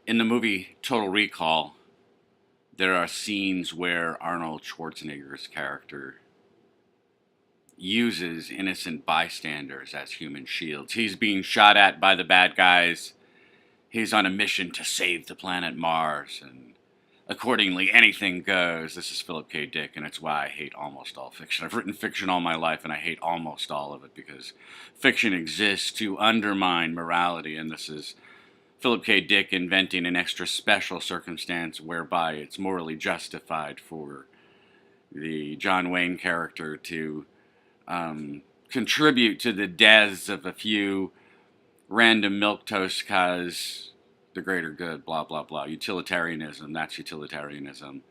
In the movie Total Recall, there are scenes where Arnold Schwarzenegger's character uses innocent bystanders as human shields. He's being shot at by the bad guys. He's on a mission to save the planet Mars, and accordingly, anything goes. This is Philip K. Dick, and it's why I hate almost all fiction. I've written fiction all my life, and I hate almost all of it because fiction exists to undermine morality, and this is Philip K. Dick inventing an extra special circumstance whereby it's morally justified for the John Wayne character to contribute to the deaths of a few random milquetoast cause the greater good, blah, blah, blah. Utilitarianism, that's utilitarianism.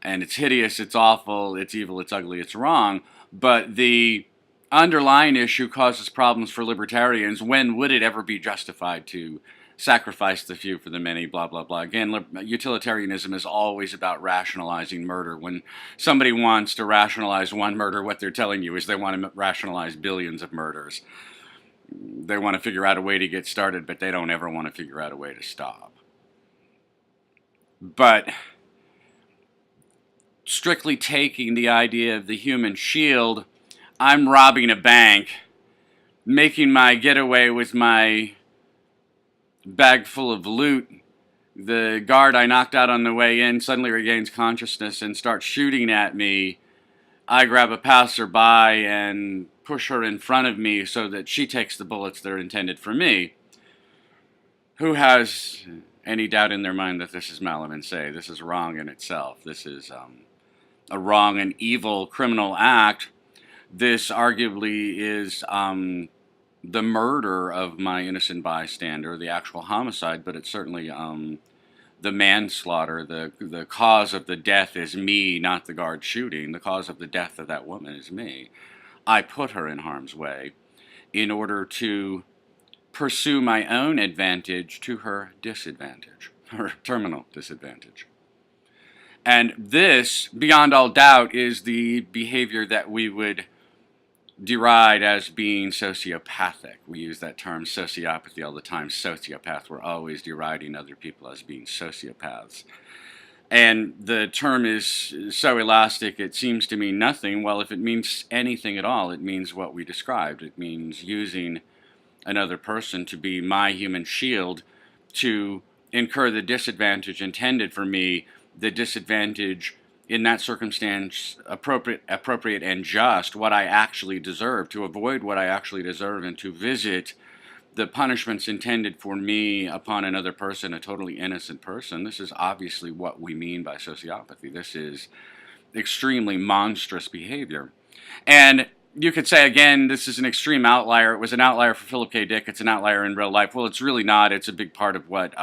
And it's hideous, it's awful, it's evil, it's ugly, it's wrong. But the underlying issue causes problems for libertarians. When would it ever be justified to sacrifice the few for the many, blah, blah, blah. Again, utilitarianism is always about rationalizing murder. When somebody wants to rationalize one murder, what they're telling you is they want to rationalize billions of murders. They want to figure out a way to get started, but they don't ever want to figure out a way to stop. But strictly taking the idea of the human shield, I'm robbing a bank, making my getaway with my bag full of loot. The guard I knocked out on the way in suddenly regains consciousness and starts shooting at me. I grab a passerby and push her in front of me so that she takes the bullets that are intended for me. Who has any doubt in their mind that this is malum in se? This is wrong in itself. This is a wrong and evil criminal act. This arguably is the murder of my innocent bystander, the actual homicide, but it's certainly the manslaughter. The cause of the death is me, not the guard shooting. The cause of the death of that woman is me. I put her in harm's way in order to pursue my own advantage to her disadvantage, her terminal disadvantage. And this, beyond all doubt, is the behavior that we would deride as being sociopathic. We use that term sociopathy all the time. Sociopath. We're always deriding other people as being sociopaths. And the term is so elastic it seems to mean nothing. Well, if it means anything at all, it means what we described. It means using another person to be my human shield to incur the disadvantage intended for me, the disadvantage in that circumstance appropriate and just, what I actually deserve, to avoid what I actually deserve, and to visit the punishments intended for me upon another person, a totally innocent person. This is obviously what we mean by sociopathy. This is extremely monstrous behavior. And you could say, again, this is an extreme outlier. It was an outlier for Philip K. Dick. It's an outlier in real life. Well, it's really not. It's a big part of what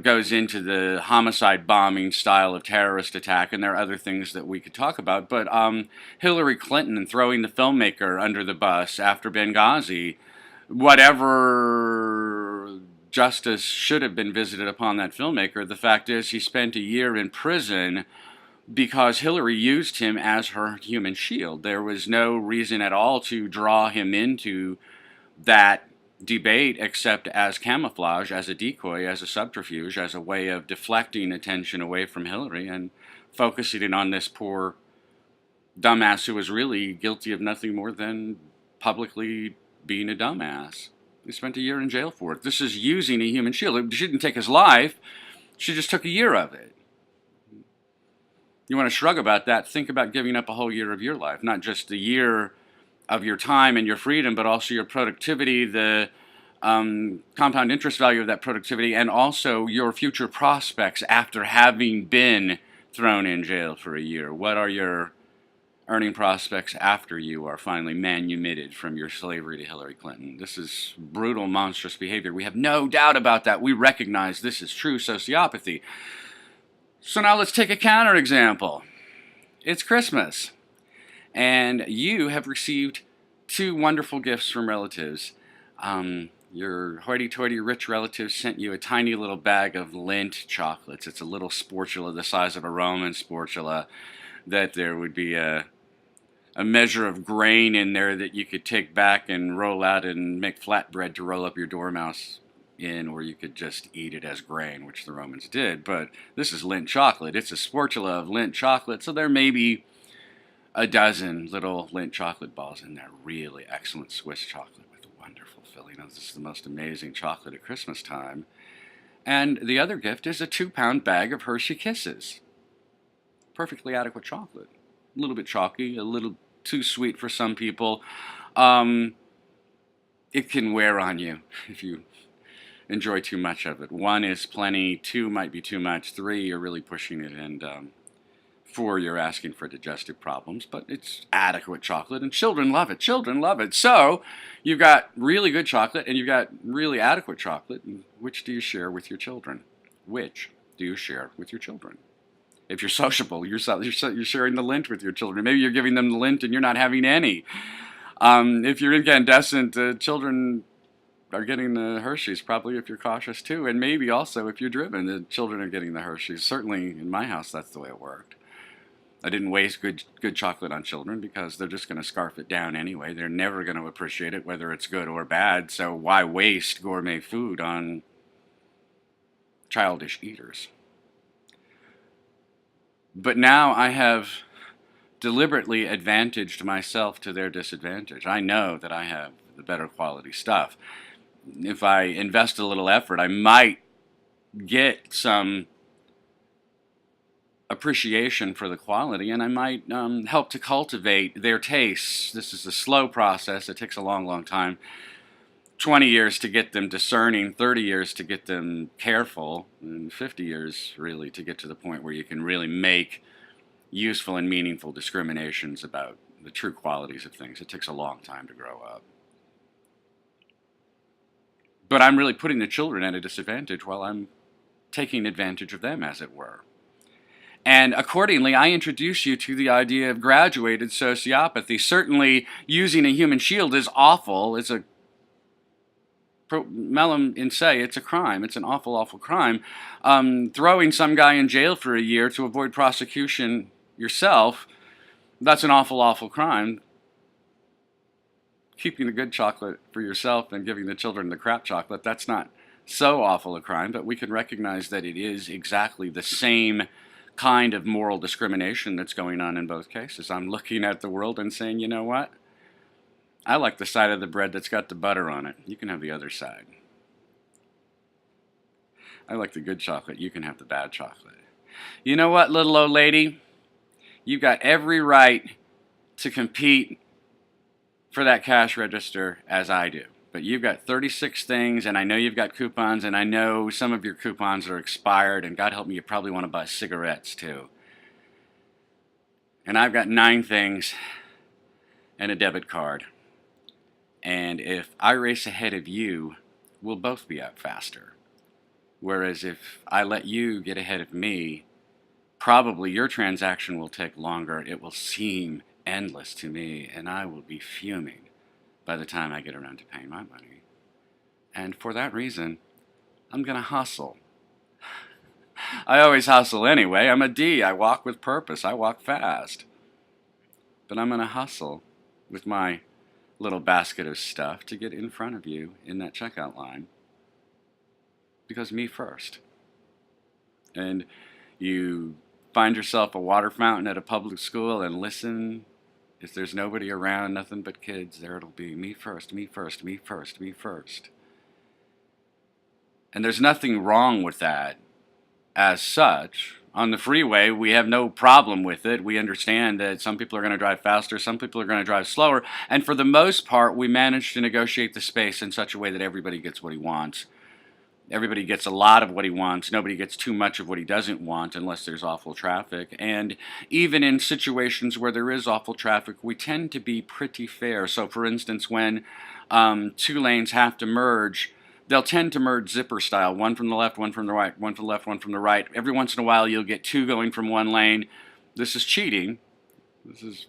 goes into the homicide bombing style of terrorist attack, and there are other things that we could talk about. But Hillary Clinton throwing the filmmaker under the bus after Benghazi, whatever justice should have been visited upon that filmmaker, the fact is he spent a year in prison because Hillary used him as her human shield. There was no reason at all to draw him into that debate except as camouflage, as a decoy, as a subterfuge, as a way of deflecting attention away from Hillary and focusing it on this poor dumbass who was really guilty of nothing more than publicly being a dumbass. He spent a year in jail for it. This is using a human shield. She didn't take his life. She just took a year of it. You want to shrug about that, think about giving up a whole year of your life, not just a year of your time and your freedom, but also your productivity, the compound interest value of that productivity, and also your future prospects after having been thrown in jail for a year. What are your earning prospects after you are finally manumitted from your slavery to Hillary Clinton? This is brutal, monstrous behavior. We have no doubt about that. We recognize this is true sociopathy. So now let's take a counterexample. It's Christmas, and you have received 2 wonderful gifts from relatives. Your hoity-toity rich relatives sent you a tiny little bag of Lindt chocolates. It's a little sportula the size of a Roman sportula, that there would be a measure of grain in there that you could take back and roll out and make flatbread to roll up your dormouse in, or you could just eat it as grain, which the Romans did. But this is Lindt chocolate. It's a sportula of Lindt chocolate, so there may be a dozen little Lindt chocolate balls in there. Really excellent Swiss chocolate with a wonderful filling. This is the most amazing chocolate at Christmas time. And the other gift is a 2-pound bag of Hershey Kisses. Perfectly adequate chocolate. A little bit chalky, a little too sweet for some people. It can wear on you if you enjoy too much of it. 1 is plenty, 2 might be too much, 3 you're really pushing it, and 4 you're asking for digestive problems. But it's adequate chocolate, and children love it. Children love it. So you've got really good chocolate, and you've got really adequate chocolate. Which do you share with your children? Which do you share with your children? If you're sociable, you're sharing the Lindt with your children. Maybe you're giving them the Lindt and you're not having any. If you're incandescent, children are getting the Hershey's, probably if you're cautious too. And maybe also if you're driven, the children are getting the Hershey's. Certainly in my house, that's the way it worked. I didn't waste good chocolate on children because they're just going to scarf it down anyway. They're never going to appreciate it, whether it's good or bad. So why waste gourmet food on childish eaters? But now I have deliberately advantaged myself to their disadvantage. I know that I have the better quality stuff. If I invest a little effort, I might get some appreciation for the quality, and I might help to cultivate their tastes. This is a slow process. It takes a long, long time. 20 years to get them discerning, 30 years to get them careful, and 50 years really to get to the point where you can really make useful and meaningful discriminations about the true qualities of things. It takes a long time to grow up. But I'm really putting the children at a disadvantage while I'm taking advantage of them, as it were. And accordingly, I introduce you to the idea of graduated sociopathy. Certainly, using a human shield is awful. It's a Mellum in se, it's a crime. It's an awful, awful crime. Throwing some guy in jail for a year to avoid prosecution yourself, that's an awful, awful crime. Keeping the good chocolate for yourself and giving the children the crap chocolate, that's not so awful a crime, but we can recognize that it is exactly the same kind of moral discrimination that's going on in both cases. I'm looking at the world and saying, you know what? I like the side of the bread that's got the butter on it. You can have the other side. I like the good chocolate. You can have the bad chocolate. You know what, little old lady? You've got every right to compete for that cash register as I do. But you've got 36 things, and I know you've got coupons, and I know some of your coupons are expired, and God help me, you probably want to buy cigarettes too. And I've got 9 things and a debit card. And if I race ahead of you, we'll both be out faster. Whereas if I let you get ahead of me, probably your transaction will take longer. It will seem endless to me, and I will be fuming by the time I get around to paying my money. And for that reason, I'm going to hustle. I always hustle anyway. I'm a D. I walk with purpose. I walk fast. But I'm going to hustle with my little basket of stuff to get in front of you in that checkout line. Because me first. And you find yourself a water fountain at a public school and listen. If there's nobody around, nothing but kids, there it'll be me first, me first, me first, me first. And there's nothing wrong with that as such. On the freeway, we have no problem with it. We understand that some people are going to drive faster, some people are going to drive slower, and for the most part, we manage to negotiate the space in such a way that everybody gets what he wants. Everybody gets a lot of what he wants. Nobody gets too much of what he doesn't want unless there's awful traffic. And even in situations where there is awful traffic, we tend to be pretty fair. So for instance, when 2 lanes have to merge, they'll tend to merge zipper style, one from the left, one from the right, one from the left, one from the right. Every once in a while, you'll get 2 going from one lane. This is cheating. This is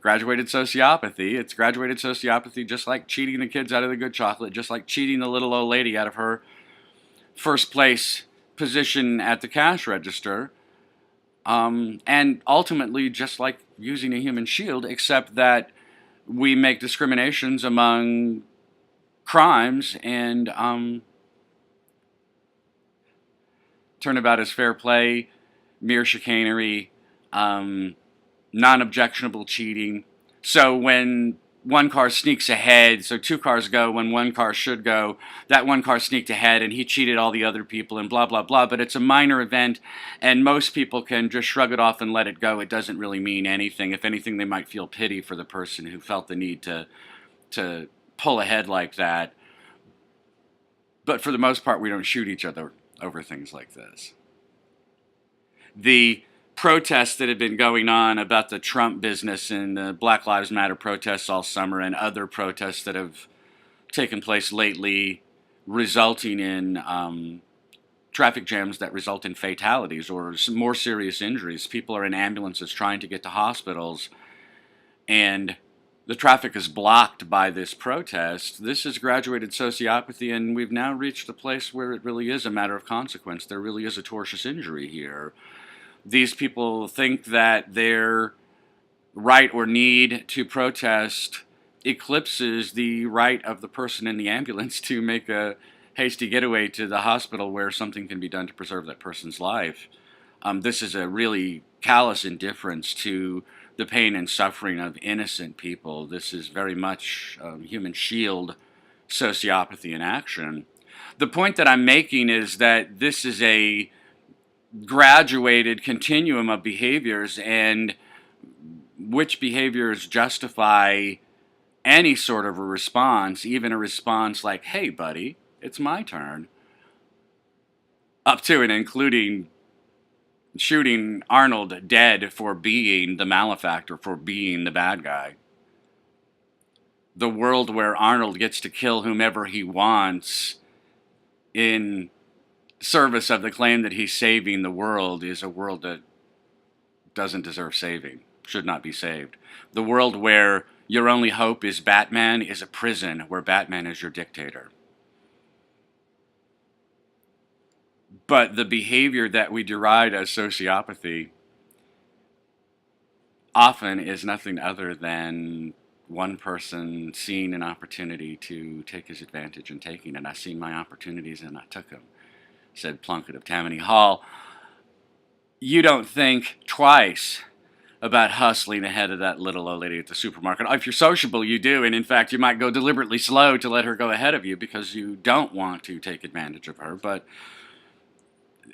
graduated sociopathy. It's graduated sociopathy just like cheating the kids out of the good chocolate, just like cheating the little old lady out of her first place position at the cash register. And ultimately, just like using a human shield, except that we make discriminations among crimes and turnabout is fair play, mere chicanery, non-objectionable cheating. So when one car sneaks ahead, so two cars go when one car should go, that one car sneaked ahead and he cheated all the other people and blah, blah, blah. But it's a minor event and most people can just shrug it off and let it go. It doesn't really mean anything. If anything, they might feel pity for the person who felt the need to pull ahead like that. But for the most part, we don't shoot each other over things like this. The protests that have been going on about the Trump business and the Black Lives Matter protests all summer and other protests that have taken place lately resulting in traffic jams that result in fatalities or some more serious injuries. People are in ambulances trying to get to hospitals and the traffic is blocked by this protest. This has graduated sociopathy, and we've now reached a place where it really is a matter of consequence. There really is a tortious injury here. These people think that their right or need to protest eclipses the right of the person in the ambulance to make a hasty getaway to the hospital where something can be done to preserve that person's life. This is a really callous indifference to the pain and suffering of innocent people. This is very much human shield sociopathy in action. The point that I'm making is that this is a graduated continuum of behaviors, and which behaviors justify any sort of a response, even a response like, hey buddy, it's my turn, up to and including shooting Arnold dead for being the malefactor, for being the bad guy. The world where Arnold gets to kill whomever he wants in service of the claim that he's saving the world is a world that doesn't deserve saving, should not be saved. The world where your only hope is Batman is a prison where Batman is your dictator. But the behavior that we deride as sociopathy often is nothing other than one person seeing an opportunity to take his advantage and taking it. I seen my opportunities and I took them, said Plunkett of Tammany Hall. You don't think twice about hustling ahead of that little old lady at the supermarket. If you're sociable, you do, and in fact, you might go deliberately slow to let her go ahead of you because you don't want to take advantage of her, but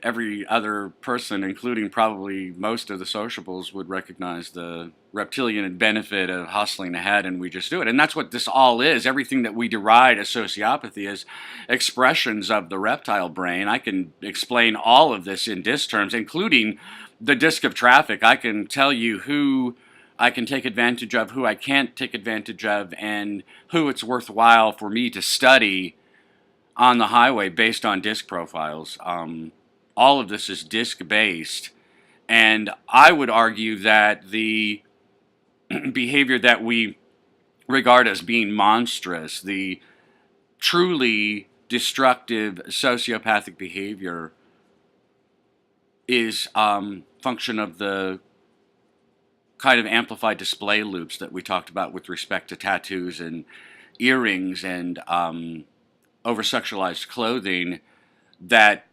every other person, including probably most of the sociables, would recognize the reptilian benefit of hustling ahead, and we just do it. And that's what this all is. Everything that we deride as sociopathy is expressions of the reptile brain. I can explain all of this in disc terms, including the disc of traffic. I can tell you who I can take advantage of, who I can't take advantage of, and who it's worthwhile for me to study on the highway based on disc profiles. All of this is disc-based, and I would argue that the behavior that we regard as being monstrous, the truly destructive sociopathic behavior, is function of the kind of amplified display loops that we talked about with respect to tattoos and earrings and over-sexualized clothing, that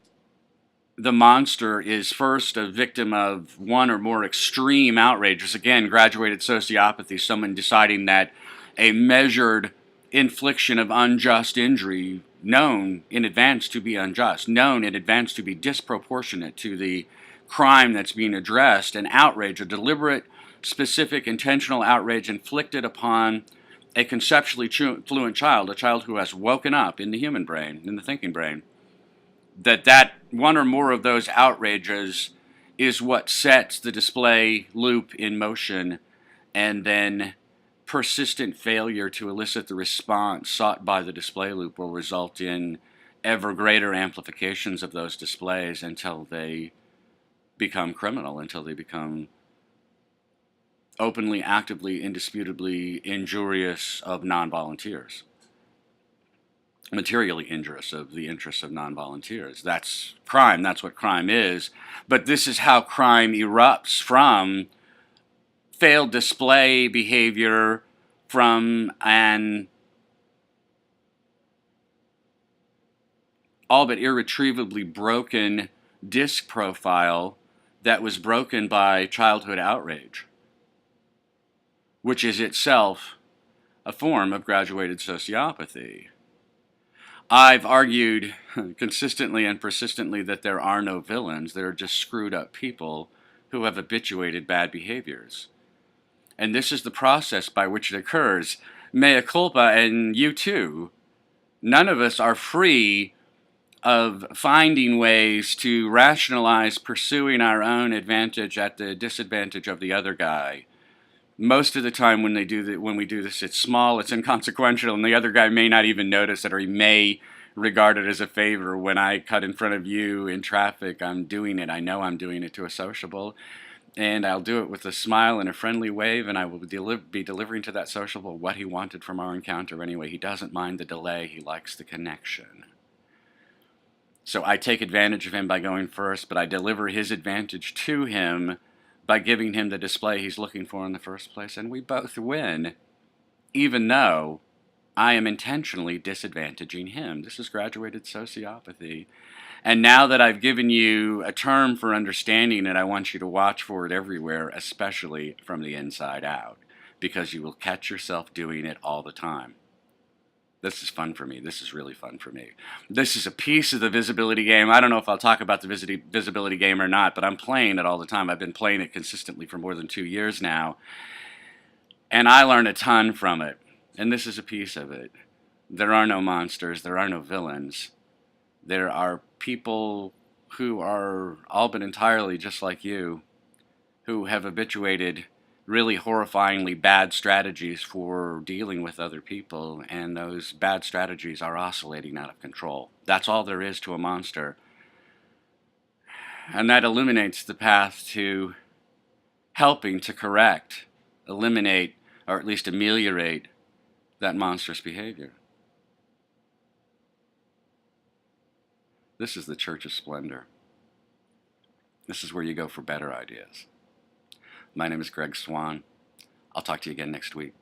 the monster is first a victim of one or more extreme outrages. Again, graduated sociopathy, someone deciding that a measured infliction of unjust injury, known in advance to be unjust, known in advance to be disproportionate to the crime that's being addressed, an outrage, a deliberate, specific, intentional outrage inflicted upon a conceptually fluent child, a child who has woken up in the human brain, in the thinking brain, that one or more of those outrages is what sets the display loop in motion, and then persistent failure to elicit the response sought by the display loop will result in ever greater amplifications of those displays until they become criminal, until they become openly, actively, indisputably injurious of non-volunteers. Materially injurious of the interests of non-volunteers. That's crime. That's what crime is. But this is how crime erupts from failed display behavior, from an all but irretrievably broken disc profile that was broken by childhood outrage, which is itself a form of graduated sociopathy. I've argued consistently and persistently that there are no villains. There are just screwed up people who have habituated bad behaviors. And this is the process by which it occurs. Mea culpa, and you too. None of us are free of finding ways to rationalize pursuing our own advantage at the disadvantage of the other guy. Most of the time when we do this, it's small, it's inconsequential, and the other guy may not even notice it, or he may regard it as a favor. When I cut in front of you in traffic, I'm doing it. I know I'm doing it to a sociable, and I'll do it with a smile and a friendly wave, and I will be delivering to that sociable what he wanted from our encounter anyway. He doesn't mind the delay. He likes the connection. So I take advantage of him by going first, but I deliver his advantage to him by giving him the display he's looking for in the first place, and we both win, even though I am intentionally disadvantaging him. This is graduated sociopathy. And now that I've given you a term for understanding it, I want you to watch for it everywhere, especially from the inside out, because you will catch yourself doing it all the time. This is fun for me. This is really fun for me. This is a piece of the visibility game. I don't know if I'll talk about the visibility game or not, but I'm playing it all the time. I've been playing it consistently for more than 2 years now, and I learn a ton from it, and this is a piece of it. There are no monsters. There are no villains. There are people who are all but entirely just like you, who have habituated really horrifyingly bad strategies for dealing with other people, and those bad strategies are oscillating out of control. That's all there is to a monster. And that illuminates the path to helping to correct, eliminate, or at least ameliorate that monstrous behavior. This is the Church of Splendor. This is where you go for better ideas. My name is Greg Swan. I'll talk to you again next week.